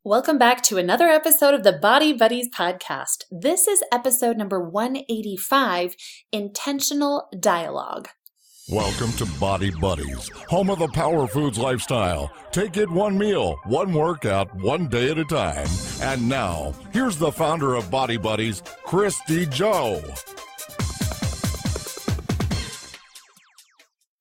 Welcome back to another episode of the Body Buddies podcast. This is episode number 185, Intentional Dialogue. Welcome to Body Buddies, home of the Power Foods lifestyle. Take it one meal, one workout, one day at a time. And now, here's the founder of Body Buddies, Kristy Jo.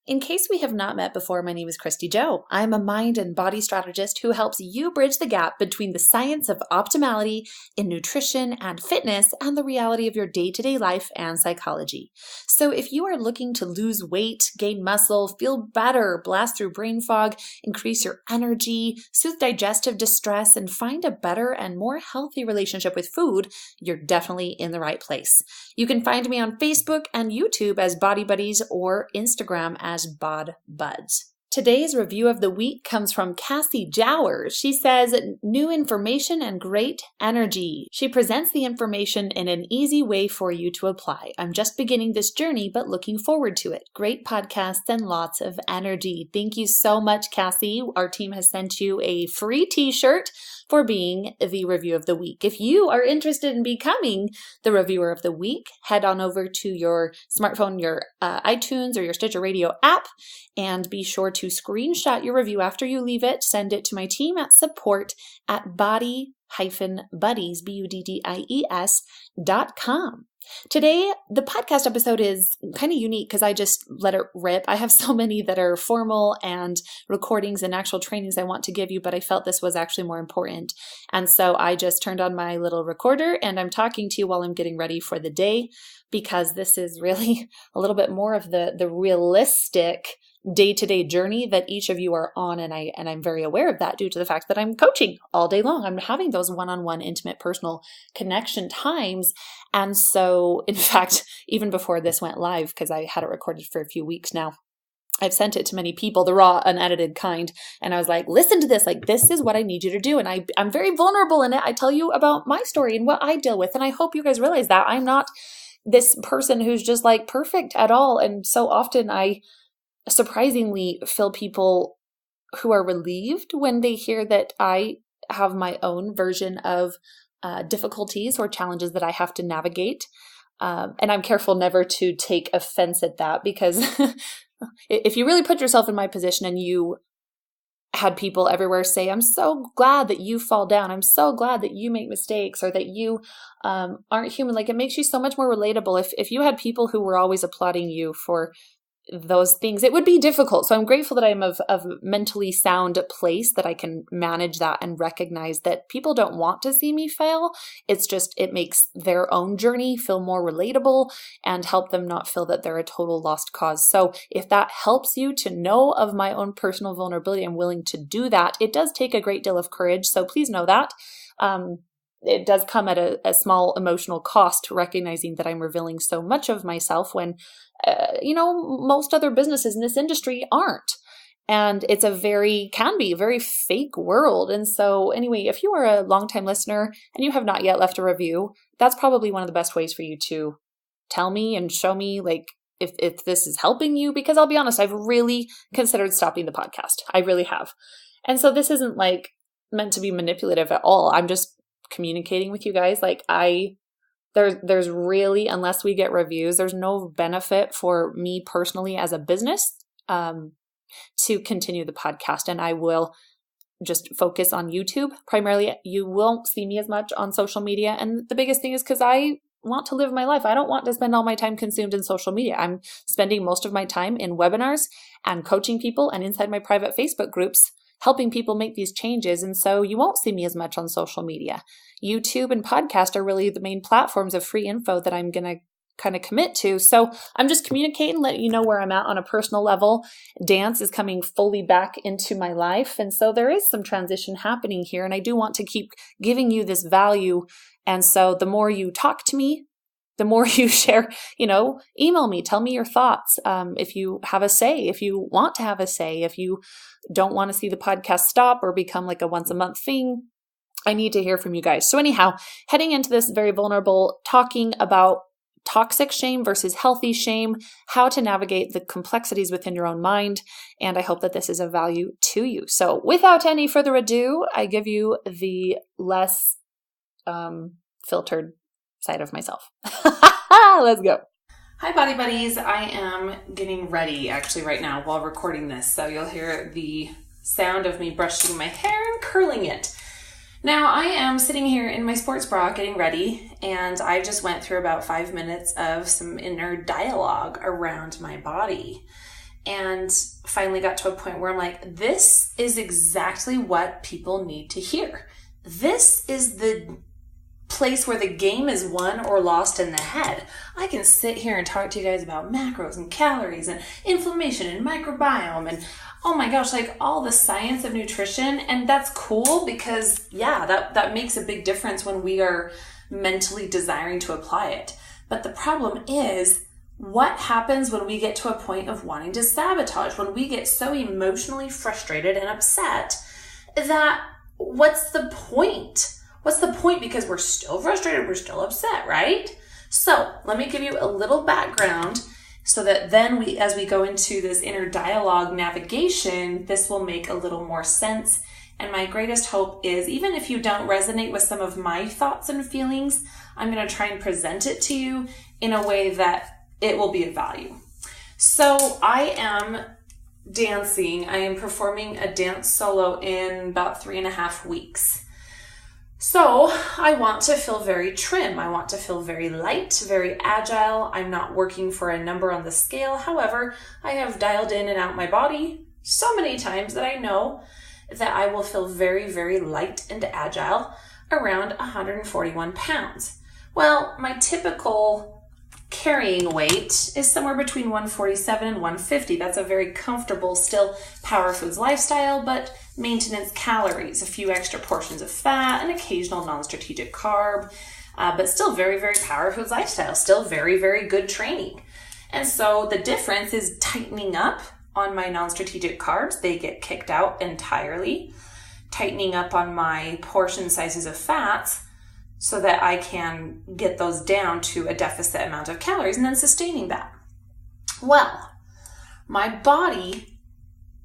In case we have not met before, my name is Kristy Jo. I'm a mind and body strategist who helps you bridge the gap between the science of optimality in nutrition and fitness and the reality of your day-to-day life and psychology. So if you are looking to lose weight, gain muscle, feel better, blast through brain fog, increase your energy, soothe digestive distress, and find a better and more healthy relationship with food, you're definitely in the right place. You can find me on Facebook and YouTube as Body Buddies or Instagram as Bod Buds. Today's review of the week comes from Kristy Jo. She says, new information and great energy. She presents the information in an easy way for you to apply. I'm just beginning this journey, but looking forward to it. Great podcasts and lots of energy. Thank you so much, Cassie. Our team has sent you a free t-shirt for being the review of the week. If you are interested in becoming the reviewer of the week, head on over to your smartphone, your iTunes or your Stitcher Radio app, and be sure to screenshot your review after you leave it. Send it to my team at support@body-buddies, BUDDIES.com. Today, the podcast episode is kind of unique because I just let it rip. I have so many that are formal and recordings and actual trainings I want to give you, but I felt this was actually more important. And so I just turned on my little recorder and I'm talking to you while I'm getting ready for the day, because this is really a little bit more of the realistic day-to-day journey that each of you are on. And I'm very aware of that due to the fact that I'm coaching all day long. I'm having those one-on-one intimate personal connection times. And so, in fact, even before this went live, because I had it recorded for a few weeks now, I've sent it to many people, the raw, unedited kind. And I was like, listen to this. Like, this is what I need you to do. And I'm very vulnerable in it. I tell you about my story and what I deal with. And I hope you guys realize that I'm not this person who's just like perfect at all. And so often I surprisingly feel people who are relieved when they hear that I have my own version of difficulties or challenges that I have to navigate. And I'm careful never to take offense at that, because if you really put yourself in my position and you had people everywhere say, I'm so glad that you fall down. I'm so glad that you make mistakes, or that you aren't human. Like, it makes you so much more relatable. If you had people who were always applauding you for those things, it would be difficult. So I'm grateful that I'm of a mentally sound place, that I can manage that and recognize that people don't want to see me fail. It's just, it makes their own journey feel more relatable and help them not feel that they're a total lost cause. So if that helps you to know of my own personal vulnerability, I'm willing to do that. It does take a great deal of courage. So please know that. It does come at a small emotional cost, recognizing that I'm revealing so much of myself when, most other businesses in this industry aren't. And it's can be a very fake world. And so anyway, if you are a longtime listener and you have not yet left a review, that's probably one of the best ways for you to tell me and show me, like, if this is helping you, because I'll be honest, I've really considered stopping the podcast. I really have. And so this isn't like meant to be manipulative at all. I'm just communicating with you guys. Like, there's really, unless we get reviews, there's no benefit for me personally as a business to continue the podcast. And I will just focus on YouTube primarily. You won't see me as much on social media. And the biggest thing is because I want to live my life. I don't want to spend all my time consumed in social media. I'm spending most of my time in webinars and coaching people and inside my private Facebook groups, helping people make these changes. And so you won't see me as much on social media. YouTube and podcast are really the main platforms of free info that I'm going to kind of commit to. So I'm just communicating, letting you know where I'm at on a personal level. Dance is coming fully back into my life. And so there is some transition happening here. And I do want to keep giving you this value. And so the more you talk to me, the more you share, email me, tell me your thoughts. If you have a say, if you want to have a say, if you don't want to see the podcast stop or become like a once a month thing, I need to hear from you guys. So anyhow, heading into this very vulnerable, talking about toxic shame versus healthy shame, how to navigate the complexities within your own mind, and I hope that this is of value to you. So without any further ado, I give you the less filtered side of myself. Let's go. Hi, Body Buddies. I am getting ready actually right now while recording this, so you'll hear the sound of me brushing my hair and curling it. Now, I am sitting here in my sports bra getting ready, and I just went through about 5 minutes of some inner dialogue around my body, and finally got to a point where I'm like, this is exactly what people need to hear. This is the place where the game is won or lost in the head. I can sit here and talk to you guys about macros and calories and inflammation and microbiome and oh my gosh, like all the science of nutrition. And that's cool because that makes a big difference when we are mentally desiring to apply it. But the problem is, what happens when we get to a point of wanting to sabotage, when we get so emotionally frustrated and upset that what's the point? What's the point? Because we're still frustrated, we're still upset, right? So let me give you a little background so that then as we go into this inner dialogue navigation, this will make a little more sense. And my greatest hope is, even if you don't resonate with some of my thoughts and feelings, I'm going to try and present it to you in a way that it will be of value. So I am dancing. I am performing a dance solo in about 3.5 weeks. So I want to feel very trim. I want to feel very light, very agile. I'm not working for a number on the scale. However, I have dialed in and out my body so many times that I know that I will feel very, very light and agile around 141 pounds. Well, my typical carrying weight is somewhere between 147 and 150. That's a very comfortable, still Power Foods lifestyle, but maintenance calories, a few extra portions of fat, an occasional non-strategic carb, but still very, very Power Foods lifestyle, still very, very good training. And so the difference is tightening up on my non-strategic carbs. They get kicked out entirely. Tightening up on my portion sizes of fats so that I can get those down to a deficit amount of calories and then sustaining that. Well, my body,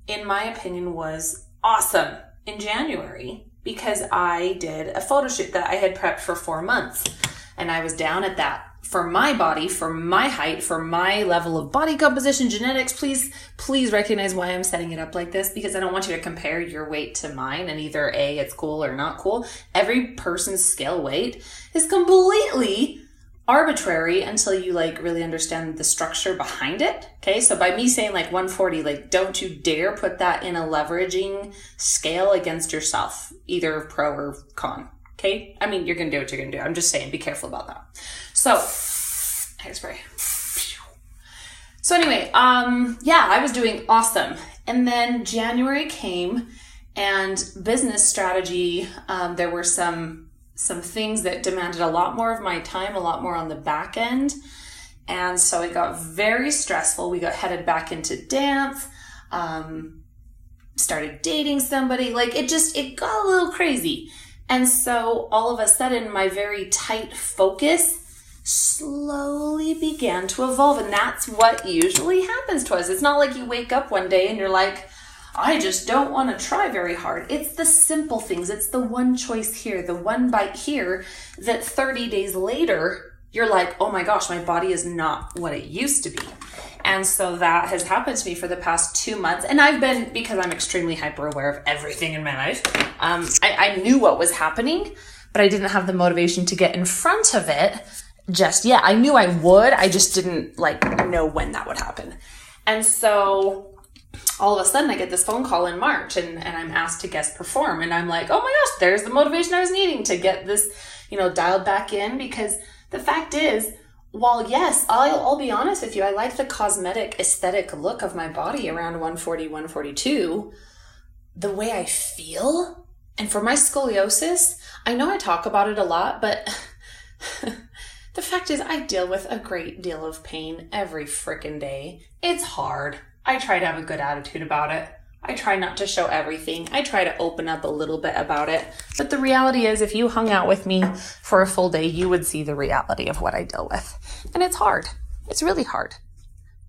in my opinion, was awesome in January because I did a photo shoot that I had prepped for 4 months. And I was down at that for my body, for my height, for my level of body composition, genetics. Please recognize why I'm setting it up like this, because I don't want you to compare your weight to mine and either A, it's cool or not cool. Every person's scale weight is completely arbitrary until you really understand the structure behind it. Okay. So by me saying 140, don't you dare put that in a leveraging scale against yourself, either pro or con. Okay. I mean, you're going to do what you're going to do. I'm just saying, be careful about that. So hairspray. So anyway, I was doing awesome. And then January came and business strategy, there were some things that demanded a lot more of my time, a lot more on the back end. And so it got very stressful. We got headed back into dance, started dating somebody. It got a little crazy. And so all of a sudden, my very tight focus slowly began to evolve. And that's what usually happens to us. It's not like you wake up one day and you're like, I just don't want to try very hard. It's the simple things. It's the one choice here, the one bite here, that 30 days later, you're like, oh my gosh, my body is not what it used to be. And so that has happened to me for the past 2 months. And I've been, because I'm extremely hyper aware of everything in my life, I knew what was happening, but I didn't have the motivation to get in front of it just yet. I knew I would. I just didn't know when that would happen. And so all of a sudden I get this phone call in March and I'm asked to guest perform. And I'm like, oh my gosh, there's the motivation I was needing to get this, dialed back in. Because the fact is, while yes, I'll be honest with you, I like the cosmetic aesthetic look of my body around 140, 142, the way I feel. And for my scoliosis, I know I talk about it a lot, but the fact is I deal with a great deal of pain every frickin' day. It's hard. I try to have a good attitude about it. I try not to show everything. I try to open up a little bit about it. But the reality is, if you hung out with me for a full day, you would see the reality of what I deal with. And it's hard. It's really hard.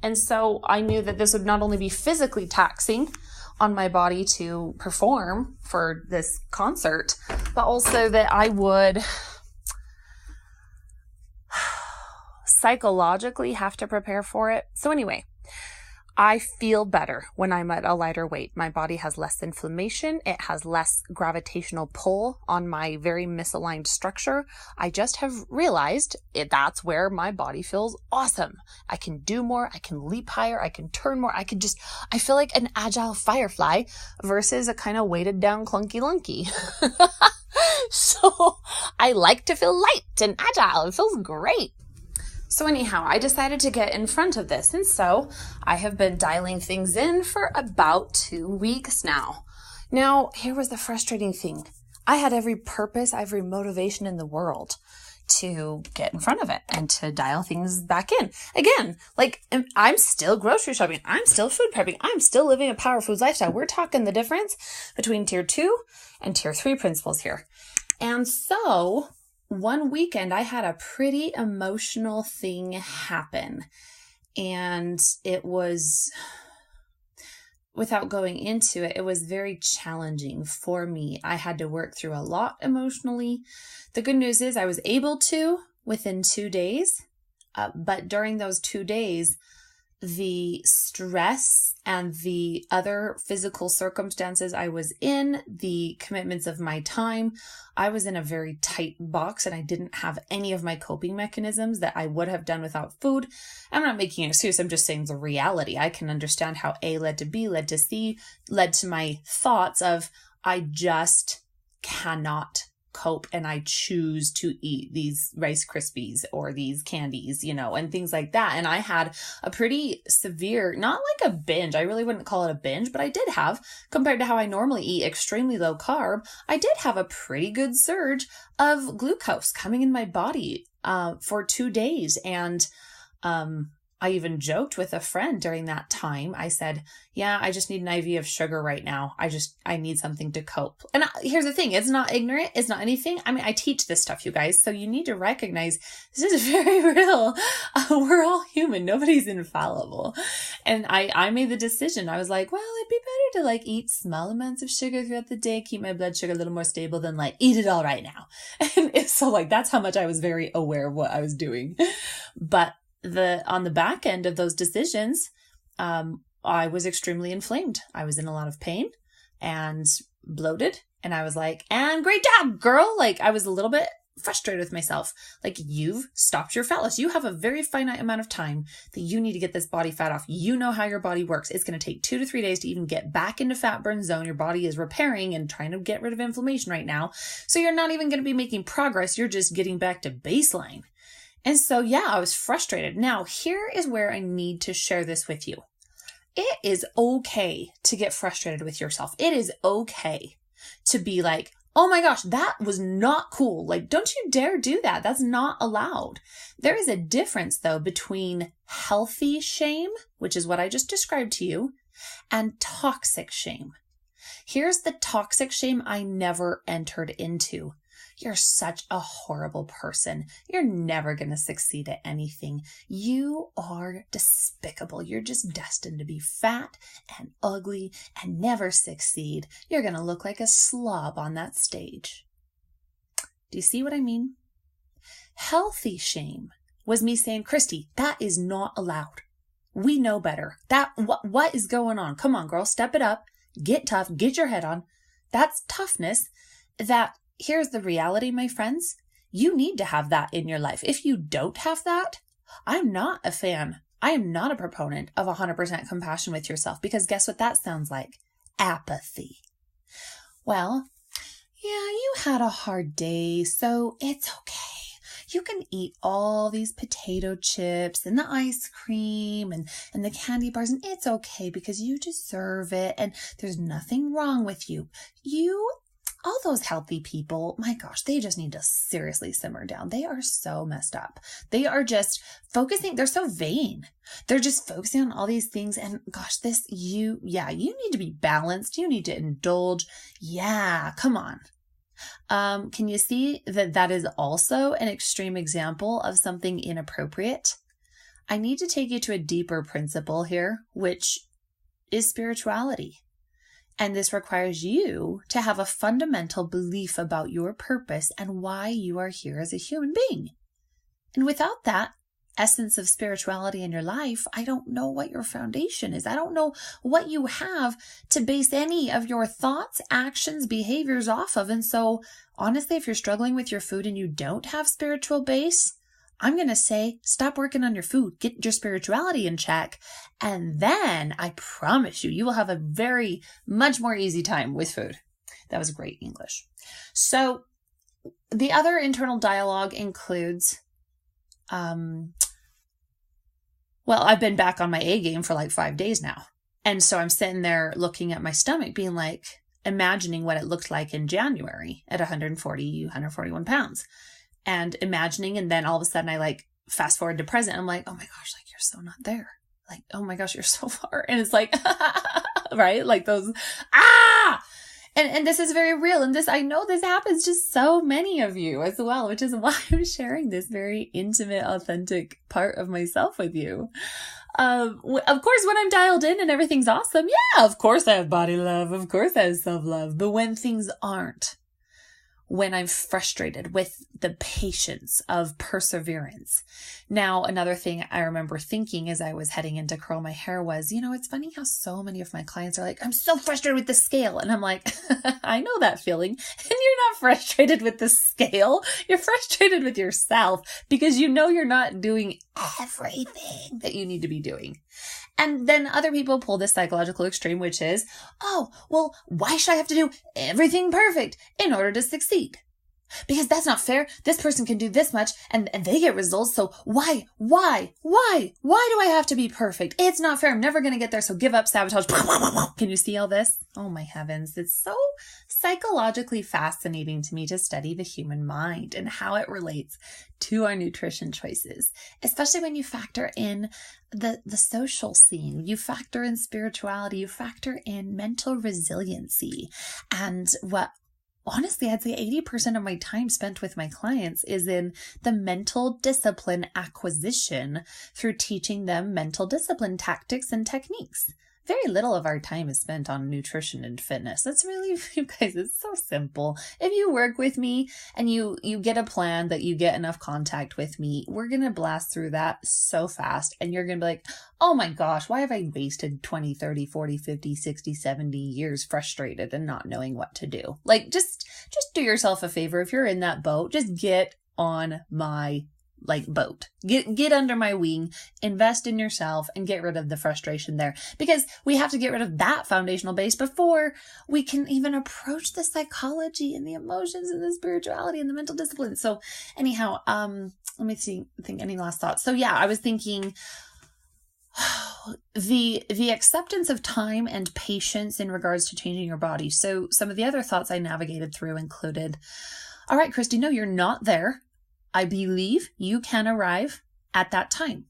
And so I knew that this would not only be physically taxing on my body to perform for this concert, but also that I would psychologically have to prepare for it. So anyway, I feel better when I'm at a lighter weight. My body has less inflammation. It has less gravitational pull on my very misaligned structure. I just have realized that's where my body feels awesome. I can do more. I can leap higher. I can turn more. I feel like an agile firefly versus a kind of weighted down clunky lunky. So I like to feel light and agile. It feels great. So anyhow, I decided to get in front of this. And so I have been dialing things in for about 2 weeks now. Now, here was the frustrating thing. I had every purpose, every motivation in the world to get in front of it and to dial things back in. Again, like I'm still grocery shopping. I'm still food prepping. I'm still living a power foods lifestyle. We're talking the difference between tier 2 and tier 3 principles here. And so one weekend, I had a pretty emotional thing happen, and it was, without going into it, it was very challenging for me. I had to work through a lot emotionally. The good news is I was able to within 2 days, but during those 2 days, the stress and the other physical circumstances I was in, the commitments of my time, I was in a very tight box and I didn't have any of my coping mechanisms that I would have done without food. I'm not making an excuse. I'm just saying the reality. I can understand how A led to B, led to C, led to my thoughts of I just cannot cope and I choose to eat these Rice Krispies or these candies, and things like that. And I had a pretty severe, not like a binge. I really wouldn't call it a binge, but I did have, compared to how I normally eat extremely low carb, I did have a pretty good surge of glucose coming in my body for 2 days. And I even joked with a friend during that time. I said, yeah, I just need an IV of sugar right now. I need something to cope. And here's the thing. It's not ignorant. It's not anything. I mean, I teach this stuff, you guys. So you need to recognize this is very real. We're all human. Nobody's infallible. And I made the decision. I was like, well, it'd be better to eat small amounts of sugar throughout the day, keep my blood sugar a little more stable than eat it all right now. And so that's how much I was very aware of what I was doing. But on the back end of those decisions, I was extremely inflamed. I was in a lot of pain and bloated. And I was like, and great job, girl. I was a little bit frustrated with myself. You've stopped your fat loss. You have a very finite amount of time that you need to get this body fat off. You know how your body works. It's going to take 2 to 3 days to even get back into fat burn zone. Your body is repairing and trying to get rid of inflammation right now. So you're not even going to be making progress. You're just getting back to baseline. And so, yeah, I was frustrated. Now, here is where I need to share this with you. It is okay to get frustrated with yourself. It is okay to be like, oh my gosh, that was not cool. Don't you dare do that. That's not allowed. There is a difference, though, between healthy shame, which is what I just described to you, and toxic shame. Here's the toxic shame I never entered into. You're such a horrible person. You're never going to succeed at anything. You are despicable. You're just destined to be fat and ugly and never succeed. You're going to look like a slob on that stage. Do you see what I mean? Healthy shame was me saying, Kristy, that is not allowed. We know better. What is going on? Come on, girl, step it up. Get tough. Get your head on. That's toughness. Here's the reality, my friends. You need to have that in your life. If you don't have that, I'm not a fan. I am not a proponent of 100% compassion with yourself, because guess what that sounds like? Apathy. Well, yeah, you had a hard day, so it's okay. You can eat all these potato chips and the ice cream and the candy bars, and it's okay because you deserve it and there's nothing wrong with you. all those healthy people, my gosh, they just need to seriously simmer down. They are so messed up. They are just focusing. They're so vain. They're just focusing on all these things. And gosh, you need to be balanced. You need to indulge. Yeah, come on. Can you see that is also an extreme example of something inappropriate? I need to take you to a deeper principle here, which is spirituality. And this requires you to have a fundamental belief about your purpose and why you are here as a human being. And without that essence of spirituality in your life, I don't know what your foundation is. I don't know what you have to base any of your thoughts, actions, behaviors off of. And so honestly, if you're struggling with your food and you don't have spiritual base, I'm going to say, stop working on your food, get your spirituality in check. And then I promise you will have a very much more easy time with food. That was great English. So the other internal dialogue includes, I've been back on my A game for like 5 days now. And so I'm sitting there looking at my stomach being like, imagining what it looked like in January at 141 pounds. And imagining, and then all of a sudden I like fast forward to present. I'm like, oh my gosh, like you're so not there. Like, oh my gosh, you're so far. And it's like, right? Like those, And this is very real. And I know this happens to so many of you as well, which is why I'm sharing this very intimate, authentic part of myself with you. Of course, when I'm dialed in and everything's awesome, yeah, of course I have body love. Of course I have self-love. But when things aren't, when I'm frustrated with the patience of perseverance. Now, another thing I remember thinking as I was heading in to curl my hair was, it's funny how so many of my clients are like, I'm so frustrated with the scale. And I'm like, I know that feeling. And you're not frustrated with the scale. You're frustrated with yourself because you're not doing everything that you need to be doing. And then other people pull this psychological extreme, which is, oh, well, why should I have to do everything perfect in order to succeed? Because that's not fair. This person can do this much and they get results. So why do I have to be perfect? It's not fair. I'm never going to get there. So give up, sabotage. Can you see all this? Oh my heavens. It's so psychologically fascinating to me to study the human mind and how it relates to our nutrition choices, especially when you factor in the social scene, you factor in spirituality, you factor in mental resiliency, and honestly, I'd say 80% of my time spent with my clients is in the mental discipline acquisition through teaching them mental discipline tactics and techniques. Very little of our time is spent on nutrition and fitness. That's really, you guys, it's so simple. If you work with me and you get a plan that you get enough contact with me, we're going to blast through that so fast. And you're going to be like, oh my gosh, why have I wasted 20, 30, 40, 50, 60, 70 years frustrated and not knowing what to do? Like, just do yourself a favor. If you're in that boat, just get on my boat. Get under my wing, invest in yourself, and get rid of the frustration there. Because we have to get rid of that foundational base before we can even approach the psychology and the emotions and the spirituality and the mental discipline. So anyhow, let me think any last thoughts. So yeah, I was thinking the acceptance of time and patience in regards to changing your body. So some of the other thoughts I navigated through included, all right, Kristy, no, you're not there. I believe you can arrive at that time.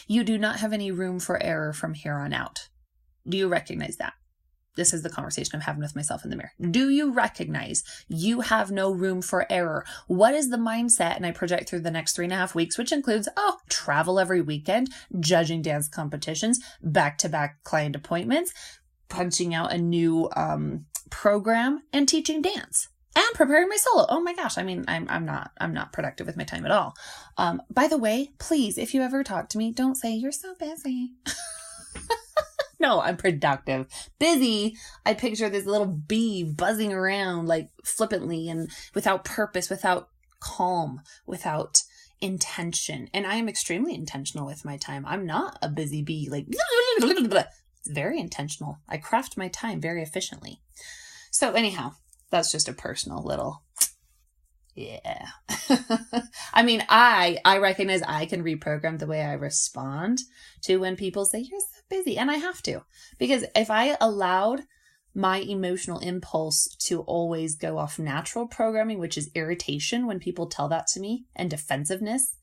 You do not have any room for error from here on out. Do you recognize that? This is the conversation I'm having with myself in the mirror. Do you recognize you have no room for error? What is the mindset? And I project through the next 3.5 weeks, which includes, travel every weekend, judging dance competitions, back-to-back client appointments, punching out a new program, and teaching dance. And preparing my solo. Oh my gosh. I mean, I'm not productive with my time at all. By the way, please, if you ever talk to me, don't say you're so busy. No, I'm productive. Busy. I picture this little bee buzzing around like flippantly and without purpose, without calm, without intention. And I am extremely intentional with my time. I'm not a busy bee. It's very intentional. I craft my time very efficiently. So anyhow, that's just a personal little, yeah. I mean, I recognize I can reprogram the way I respond to when people say, you're so busy. And I have to, because if I allowed my emotional impulse to always go off natural programming, which is irritation when people tell that to me, and defensiveness,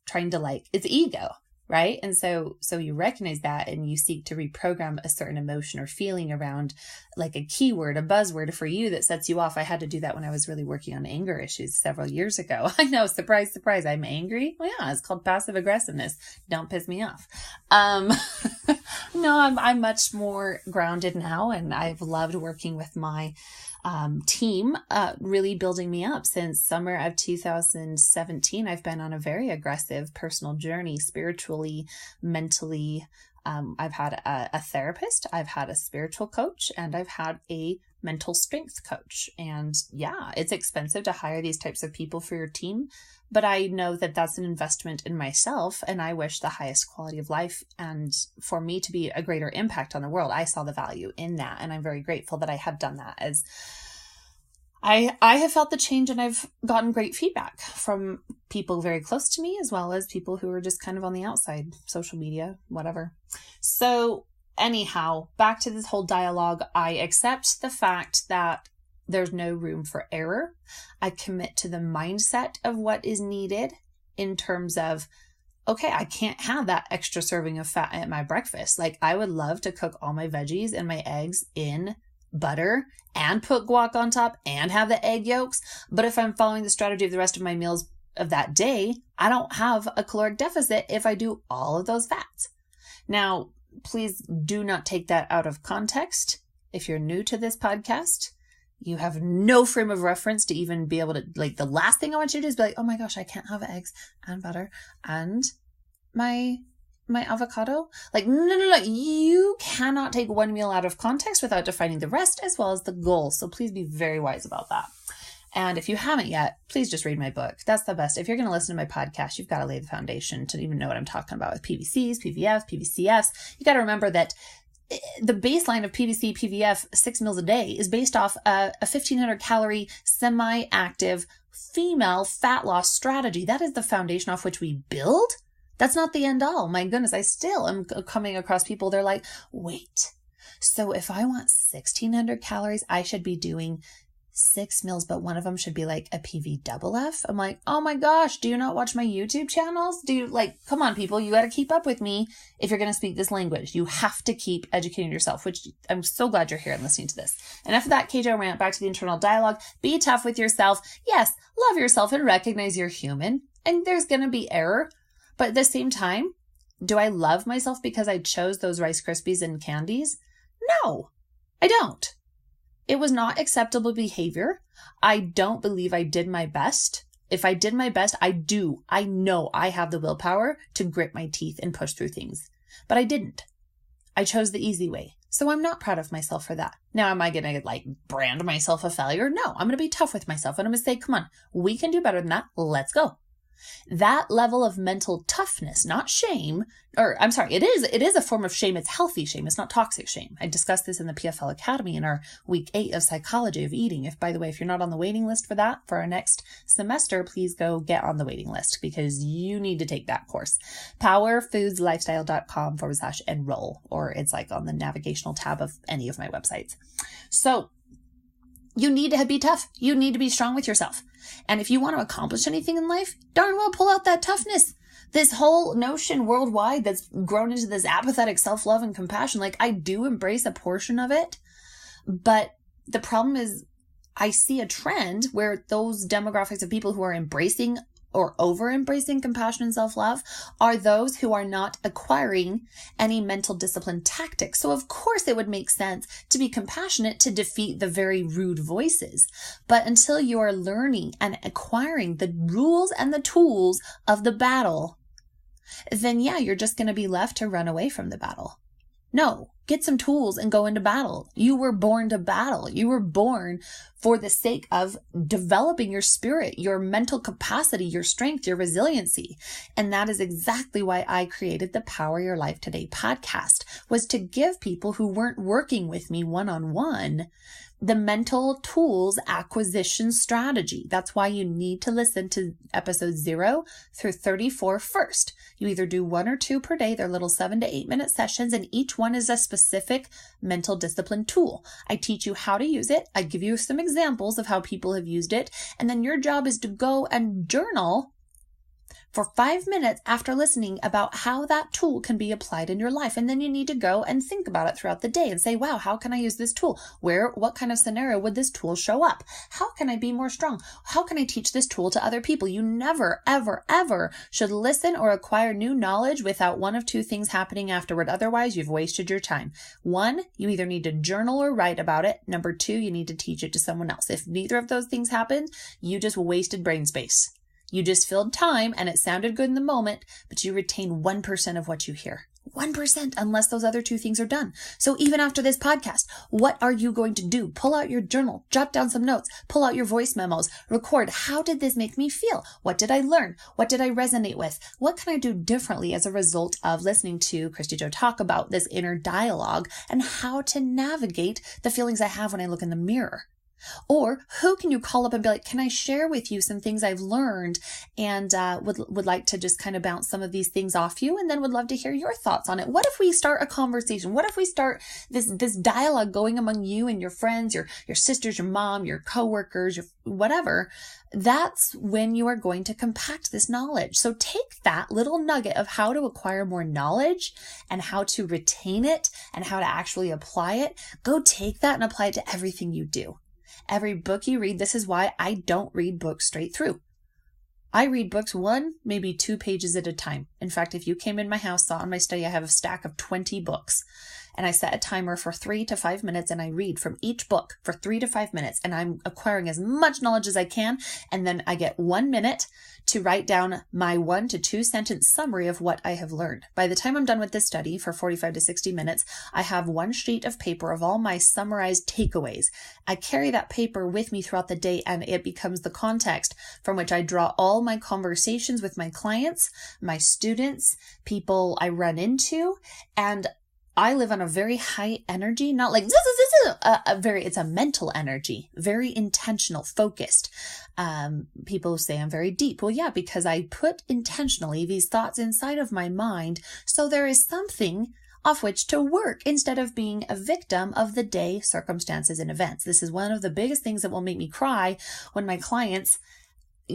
trying to it's ego, right? And so you recognize that and you seek to reprogram a certain emotion or feeling around like a keyword, a buzzword for you that sets you off. I had to do that when I was really working on anger issues several years ago. I know, surprise, surprise, I'm angry. Well, yeah, it's called passive aggressiveness. Don't piss me off. No, I'm much more grounded now, and I've loved working with my team, really building me up. Since summer of 2017, I've been on a very aggressive personal journey, spiritually, mentally. I've had a therapist, I've had a spiritual coach, and I've had a mental strength coach. And yeah, it's expensive to hire these types of people for your team, but I know that that's an investment in myself, and I wish the highest quality of life and for me to be a greater impact on the world. I saw the value in that, and I'm very grateful that I have done that, as I have felt the change, and I've gotten great feedback from people very close to me, as well as people who are just kind of on the outside, social media, whatever. So anyhow, back to this whole dialogue. I accept the fact that there's no room for error. I commit to the mindset of what is needed in terms of, okay, I can't have that extra serving of fat at my breakfast. Like, I would love to cook all my veggies and my eggs in butter and put guac on top and have the egg yolks. But if I'm following the strategy of the rest of my meals of that day, I don't have a caloric deficit if I do all of those fats. Now, please do not take that out of context. If you're new to this podcast, you have no frame of reference to even be able to, the last thing I want you to do is be like, oh my gosh, I can't have eggs and butter and my avocado. No. You cannot take one meal out of context without defining the rest as well as the goal. So please be very wise about that. And if you haven't yet, please just read my book. That's the best. If you're going to listen to my podcast, you've got to lay the foundation to even know what I'm talking about with PVCs, PVFs, PVCFs. You got to remember that the baseline of PVC, PVF, 6 meals a day is based off a 1,500 calorie semi-active female fat loss strategy. That is the foundation off which we build. That's not the end all. My goodness, I still am coming across people. They're like, wait, so if I want 1,600 calories, I should be doing 6 meals, but one of them should be like a PVFF. I'm like, oh my gosh, do you not watch my YouTube channels? Come on, people, you got to keep up with me if you're going to speak this language. You have to keep educating yourself, which I'm so glad you're here and listening to this. Enough of that KJ rant, back to the internal dialogue. Be tough with yourself. Yes, love yourself and recognize you're human, and there's going to be error. But at the same time, do I love myself because I chose those Rice Krispies and candies? No, I don't. It was not acceptable behavior. I don't believe I did my best. If I did my best, I know I have the willpower to grit my teeth and push through things. But I didn't. I chose the easy way. So I'm not proud of myself for that. Now, am I going to brand myself a failure? No, I'm going to be tough with myself. And I'm going to say, come on, we can do better than that. Let's go. That level of mental toughness, not shame, it is a form of shame. It's healthy shame. It's not toxic shame. I discussed this in the PFL Academy in our week 8 of psychology of eating. By the way, if you're not on the waiting list for that for our next semester, please go get on the waiting list because you need to take that course. powerfoodslifestyle.com/enroll, or it's on the navigational tab of any of my websites. So you need to be tough. You need to be strong with yourself. And if you want to accomplish anything in life, darn well pull out that toughness. This whole notion worldwide that's grown into this apathetic self-love and compassion, I do embrace a portion of it. But the problem is I see a trend where those demographics of people who are embracing or over-embracing compassion and self-love are those who are not acquiring any mental discipline tactics. So of course it would make sense to be compassionate to defeat the very rude voices. But until you are learning and acquiring the rules and the tools of the battle, then yeah, you're just going to be left to run away from the battle. No, get some tools and go into battle. You were born to battle. You were born for the sake of developing your spirit, your mental capacity, your strength, your resiliency. And that is exactly why I created the Power Your Life Today podcast, was to give people who weren't working with me one-on-one the mental tools acquisition strategy. That's why you need to listen to episodes 0 through 34 first. You either do 1 or 2 per day. They're little 7 to 8 minute sessions, and each one is a specific specific mental discipline tool. I teach you how to use it. I give you some examples of how people have used it. And then your job is to go and journal for 5 minutes after listening about how that tool can be applied in your life. And then you need to go and think about it throughout the day and say, wow, how can I use this tool? What kind of scenario would this tool show up? How can I be more strong? How can I teach this tool to other people? You never, ever, ever should listen or acquire new knowledge without one of two things happening afterward. Otherwise, you've wasted your time. One, you either need to journal or write about it. Number two, you need to teach it to someone else. If neither of those things happen, you just wasted brain space. You just filled time and it sounded good in the moment, but you retain 1% of what you hear. 1% unless those other two things are done. So even after this podcast, what are you going to do? Pull out your journal, jot down some notes, pull out your voice memos, record. How did this make me feel? What did I learn? What did I resonate with? What can I do differently as a result of listening to Kristy Jo talk about this inner dialogue and how to navigate the feelings I have when I look in the mirror? Or who can you call up and be like, can I share with you some things I've learned and would like to just kind of bounce some of these things off you, and then would love to hear your thoughts on it. What if we start a conversation? What if we start this dialogue going among you and your friends, your sisters, your mom, your coworkers, your whatever? That's when you are going to compact this knowledge. So take that little nugget of how to acquire more knowledge and how to retain it and how to actually apply it. Go take that and apply it to everything you do. Every book you read, this is why I don't read books straight through. I read books 1, maybe 2 pages at a time. In fact, if you came in my house, saw on my study, I have a stack of 20 books. And I set a timer for 3 to 5 minutes and I read from each book for 3 to 5 minutes. And I'm acquiring as much knowledge as I can. And then I get 1 minute to write down my 1 to 2 sentence summary of what I have learned. By the time I'm done with this study for 45 to 60 minutes, I have 1 sheet of paper of all my summarized takeaways. I carry that paper with me throughout the day and it becomes the context from which I draw all my conversations with my clients, my students, people I run into, and I live on a very high energy, not like it's a mental energy, very intentional, focused. People say I'm very deep. Well, yeah, because I put intentionally these thoughts inside of my mind. So there is something off which to work instead of being a victim of the day, circumstances, and events. This is one of the biggest things that will make me cry when my clients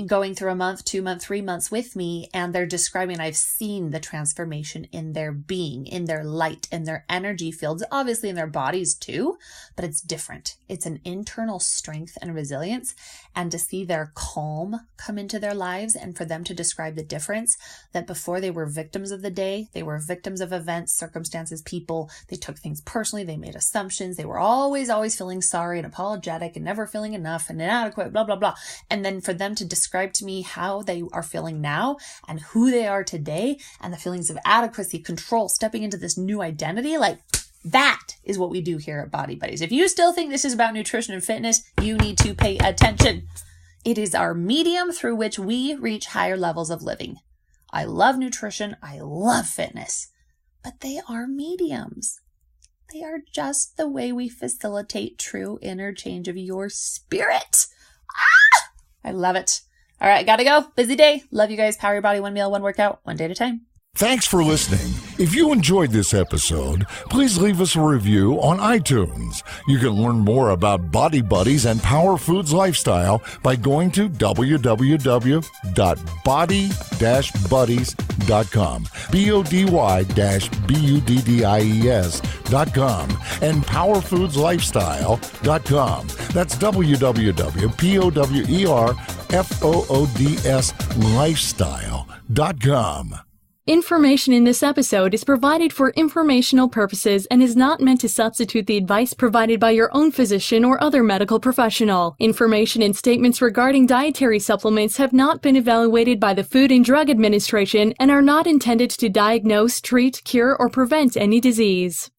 going through a month, 2 months, 3 months with me, and they're describing, I've seen the transformation in their being, in their light, in their energy fields, obviously in their bodies too, but it's different. It's an internal strength and resilience, and to see their calm come into their lives and for them to describe the difference, that before they were victims of the day, they were victims of events, circumstances, people, they took things personally, they made assumptions, they were always feeling sorry and apologetic and never feeling enough and inadequate, blah, blah, blah. And then for them to describe to me how they are feeling now and who they are today and the feelings of adequacy, control, stepping into this new identity, like that is what we do here at Body Buddies. If you still think this is about nutrition and fitness, you need to pay attention. It is our medium through which we reach higher levels of living. I love nutrition. I love fitness, but they are mediums. They are just the way we facilitate true interchange of your spirit. I love it. All right, gotta go. Busy day. Love you guys. Power your body, 1 meal, 1 workout, 1 day at a time. Thanks for listening. If you enjoyed this episode, please leave us a review on iTunes. You can learn more about Body Buddies and Power Foods Lifestyle by going to www.body-buddies.com, BODY-BUDDIES.com, and powerfoodslifestyle.com. That's www.POWERFOODS Information in this episode is provided for informational purposes and is not meant to substitute the advice provided by your own physician or other medical professional. Information and statements regarding dietary supplements have not been evaluated by the Food and Drug Administration and are not intended to diagnose, treat, cure, or prevent any disease.